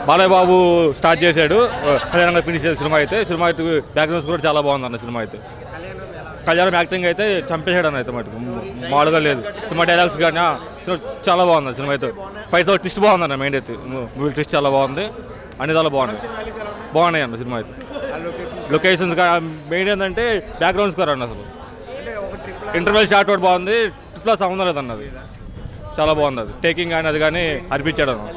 Balayya Babu start చేశాడు, కళ్యాణంగా finish చేసిన cinema అయితే బ్యాక్గ్రౌండ్స్ కూడా చాలా బాగుంది అన్న సినిమా అయితే. కళ్యాణం యాక్టింగ్ అయితే చంపేశాడు అన్న అయితే మటుకు మామూలుగా లేదు. సినిమా డైలాగ్స్ కానీ చాలా బాగుంది సినిమా అయితే. ఫైట్ ట్విస్ట్ బాగుంది అన్న, మెయిన్ అయితే మూవీ ట్విస్ట్ చాలా బాగుంది, అన్ని చాలా బాగున్నాయి అన్న సినిమా అయితే. లొకేషన్స్ మెయిన్ ఏంటంటే బ్యాక్గ్రౌండ్ స్కోర్ అన్న, అసలు ఇంటర్వెల్ షాట్ ఒకటి బాగుంది, ప్లస్ సంబంధం లేదు అన్నది చాలా బాగుంది. అది టేకింగ్ కానీ అది కానీ అనిపించాడు అన్న.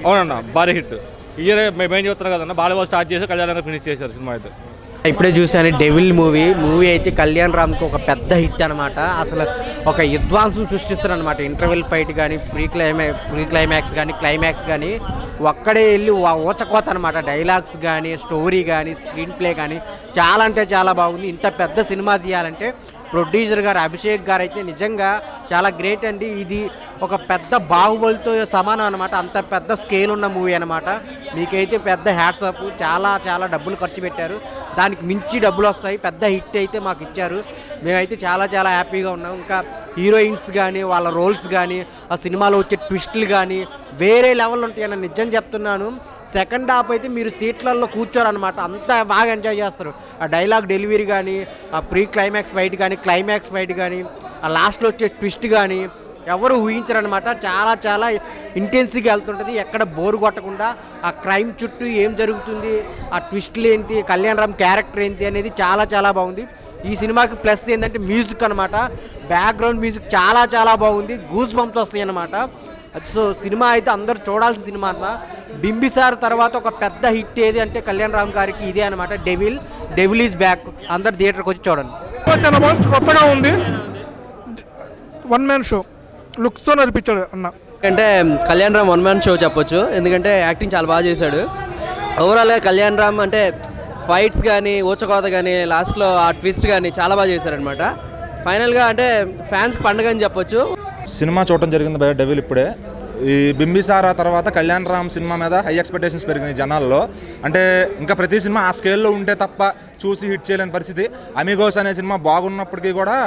అవునన్న భారీ హిట్. ఇయర్ మేము చూస్తున్నాం కదన్న, బాలయ్య స్టార్ట్ చేసి కళ్యాణంగా ఫినిష్ చేశారు సినిమా అయితే. ఇప్పుడే చూసాను డెవిల్ మూవీ అయితే కళ్యాణ్ రామ్కి ఒక పెద్ద హిట్ అనమాట. అసలు ఒక విధ్వంసం సృష్టిస్తారు అనమాట. ఇంటర్వెల్ ఫైట్ కానీ ప్రీ క్లైమాక్స్ కానీ క్లైమాక్స్ కానీ ఒక్కడే వెళ్ళి ఊచకోత అనమాట. డైలాగ్స్ కానీ స్టోరీ కానీ స్క్రీన్ ప్లే కానీ చాలా అంటే చాలా బాగుంది. ఇంత పెద్ద సినిమా తీయాలంటే ప్రొడ్యూసర్ గారు అభిషేక్ గారు అయితే నిజంగా చాలా గ్రేట్ అండి. ఇది ఒక పెద్ద బాహుబలితో సమానం అనమాట. అంత పెద్ద స్కేల్ ఉన్న మూవీ అనమాట. మీకైతే పెద్ద హ్యాట్సాప్. చాలా చాలా డబ్బులు ఖర్చు పెట్టారు, దానికి మించి డబ్బులు వస్తాయి. పెద్ద హిట్ అయితే మాకు ఇచ్చారు. మేమైతే చాలా చాలా హ్యాపీగా ఉన్నాం. ఇంకా హీరోయిన్స్ కానీ వాళ్ళ రోల్స్ కానీ ఆ సినిమాలో వచ్చే ట్విస్టులు కానీ వేరే లెవెల్ ఉంటాయని నిజం చెప్తున్నాను. సెకండ్ హాఫ్ అయితే మీరు సీట్లలో కూర్చోరనమాట, అంత బాగా ఎంజాయ్ చేస్తారు. ఆ డైలాగ్ డెలివరీ కానీ ఆ ప్రీ క్లైమాక్స్ ఫైట్ కానీ క్లైమాక్స్ ఫైట్ కానీ ఆ లాస్ట్లో వచ్చే ట్విస్ట్ కానీ ఎవరు ఊహించరనమాట. చాలా చాలా ఇంటెన్స్గా వెళ్తుంటుంది, ఎక్కడ బోరు కొట్టకుండా. ఆ క్రైమ్ చుట్టూ ఏం జరుగుతుంది, ఆ ట్విస్ట్లు ఏంటి, కళ్యాణ్ రామ్ క్యారెక్టర్ ఏంటి అనేది చాలా చాలా బాగుంది. ఈ సినిమాకి ప్లస్ ఏంటంటే మ్యూజిక్ అనమాట. బ్యాక్గ్రౌండ్ మ్యూజిక్ చాలా చాలా బాగుంది, గూస్ బంప్స్ వస్తాయి అన్నమాట. సో సినిమా అయితే అందరూ చూడాల్సిన సినిమా అన్నమాట. బింబిసార్ తర్వాత ఒక పెద్ద హిట్ ఏది అంటే కళ్యాణ్ రామ్ గారికి ఇదే అనమాట. Devil is back. అందరు థియేటర్కి వచ్చి చూడండి. చాలా బాగుంది, కొత్తగా ఉంది. వన్ మ్యాన్ షో లుక్స్తో నడిపించాడు అన్న. అంటే Kalyan Ram one man show చెప్పొచ్చు, ఎందుకంటే యాక్టింగ్ చాలా బాగా చేశాడు. ఓవరాల్గా కళ్యాణ్ రామ్ అంటే ఫైట్స్ కానీ ఊచకోత కానీ లాస్ట్లో ఆ ట్విస్ట్ కానీ చాలా బాగా చేశారనమాట. ఫైనల్గా అంటే ఫ్యాన్స్కి పండుగ అని చెప్పొచ్చు. సినిమా చూడటం జరిగింది బయట డెవిల్ ఇప్పుడే. ఈ బింబిసారా తర్వాత కళ్యాణ్ రామ్ సినిమా మీద హై ఎక్స్పెక్టేషన్స్ పెరిగినాయి జనాల్లో. అంటే ఇంకా ప్రతి సినిమా ఆ స్కేల్లో ఉంటే తప్ప చూసి హిట్ చేయలేని పరిస్థితి. అమిగోస్ అనే సినిమా బాగున్నప్పటికీ కూడా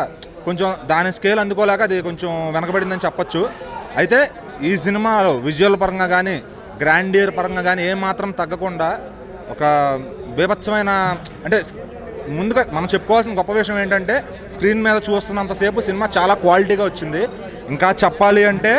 కొంచెం దాని స్కేల్ అందుకోలేక అది కొంచెం వెనకబడిందని చెప్పొచ్చు. అయితే ఈ సినిమాలో విజువల్ పరంగా కానీ గ్రాండియర్ పరంగా కానీ ఏమాత్రం తగ్గకుండా ఒక బీభత్సమైన, అంటే ముందుగా మనం చెప్పుకోవాల్సిన గొప్ప విషయం ఏంటంటే స్క్రీన్ మీద చూస్తున్నంతసేపు సినిమా చాలా క్వాలిటీగా వచ్చింది. ఇంకా చెప్పాలి అంటే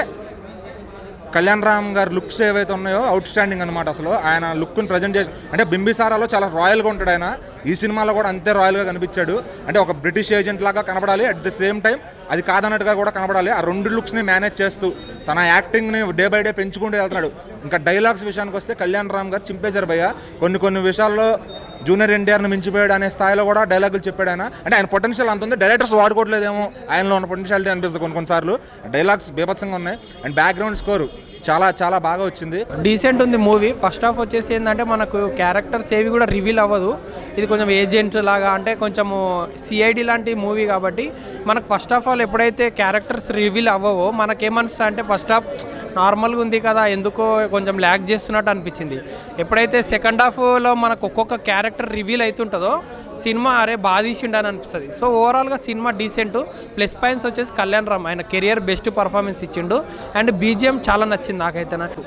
కళ్యాణ్ రామ్ గారి లుక్స్ ఏవైతే ఉన్నాయో అవుట్ స్టాండింగ్ అనమాట. అసలు ఆయన లుక్ని ప్రజెంట్ చేసి, అంటే బింబిసారాలో చాలా రాయల్గా ఉంటాడు ఆయన, ఈ సినిమాలో కూడా అంతే రాయల్గా కనిపించాడు. అంటే ఒక బ్రిటిష్ ఏజెంట్ లాగా కనబడాలి, అట్ ది సేమ్ టైం అది కాదన్నట్టుగా కూడా కనబడాలి. ఆ రెండు లుక్స్ని మేనేజ్ చేస్తూ తన యాక్టింగ్ని డే బై డే పెంచుకుంటూ వెళ్తున్నాడు. ఇంకా డైలాగ్స్ విషయానికి వస్తే కళ్యాణ్ రామ్ గారు చింపేశారు భయ్య. కొన్ని విషయాల్లో జూనియర్ ఎన్టీఆర్ని మించిపోయాడు అనే స్థాయిలో కూడా డైలాగులు చెప్పాడు ఆయన. అంటే ఆయన పొటెన్షియల్ అంత ఉంది, డైరెక్టర్స్ వాడుకోవట్లేదేమో ఆయనలో ఉన్న పొటెన్షియాలిటీ అనిపిస్తుంది కొన్నిసార్లు. డైలాగ్స్ బీభత్సంగా ఉన్నాయి. అండ్ బ్యాక్గ్రౌండ్ స్కోర్ చాలా చాలా బాగా వచ్చింది. డీసెంట్ ఉంది మూవీ. ఫస్ట్ హాఫ్ వచ్చేసి ఏంటంటే మనకు క్యారెక్టర్స్ ఏవి కూడా రివీల్ అవ్వదు. ఇది కొంచెం ఏజెంట్ లాగా, అంటే కొంచెము సిఐడి లాంటి మూవీ కాబట్టి మనకు ఫస్ట్ ఆఫ్ ఆల్ ఎప్పుడైతే క్యారెక్టర్స్ రివీల్ అవ్వవో మనకేమనిపిస్తుంది అంటే ఫస్ట్ హాఫ్ నార్మల్గా ఉంది కదా, ఎందుకో కొంచెం ల్యాగ్ చేస్తున్నట్టు అనిపించింది. ఎప్పుడైతే సెకండ్ హాఫ్లో మనకు ఒక్కొక్క క్యారెక్టర్ రివీల్ అవుతుంటుందో సినిమా అరే బాగా తీసిండు అని అనిపిస్తుంది. సో ఓవరాల్గా సినిమా డీసెంట్. ప్లస్ పాయింట్స్ వచ్చేసి కళ్యాణ్ రామ్ ఆయన కెరియర్ బెస్ట్ పర్ఫార్మెన్స్ ఇచ్చిండు. అండ్ బీజిఎం చాలా నచ్చింది నాకైతే. నాకు